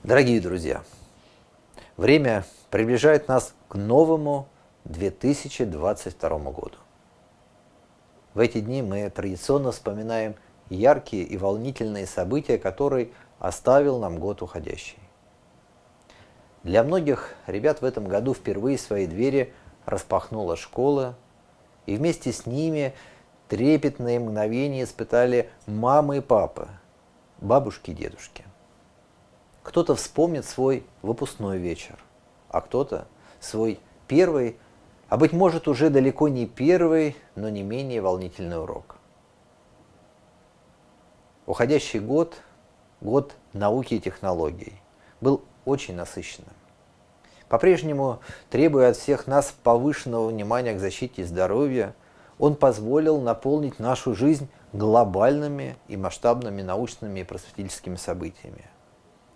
Дорогие друзья, время приближает нас к новому 2022 году. В эти дни мы традиционно вспоминаем яркие и волнительные события, которые оставил нам год уходящий. Для многих ребят в этом году впервые свои двери распахнула школа, и вместе с ними трепетные мгновения испытали мамы и папы, бабушки и дедушки. Кто-то вспомнит свой выпускной вечер, а кто-то свой первый, а быть может уже далеко не первый, но не менее волнительный урок. Уходящий год, год науки и технологий, был очень насыщенным. По-прежнему, требуя от всех нас повышенного внимания к защите здоровья, он позволил наполнить нашу жизнь глобальными и масштабными научными и просветительскими событиями,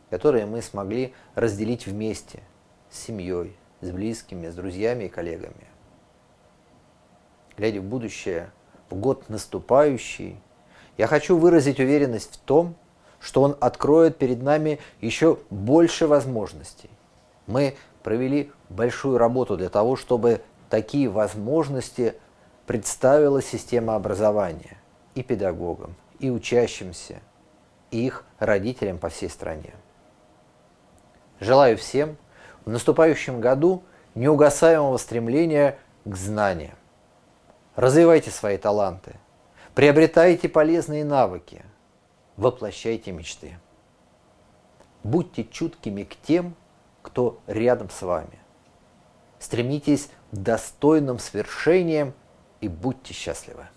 которые мы смогли разделить вместе, с семьей, с близкими, с друзьями и коллегами. Глядя в будущее, в год наступающий, я хочу выразить уверенность в том, что он откроет перед нами еще больше возможностей. Мы провели большую работу для того, чтобы такие возможности представила система образования и педагогам, и учащимся, и их родителям по всей стране. Желаю всем в наступающем году неугасаемого стремления к знаниям. Развивайте свои таланты, приобретайте полезные навыки, воплощайте мечты. Будьте чуткими к тем, кто рядом с вами. Стремитесь к достойным свершениям и будьте счастливы.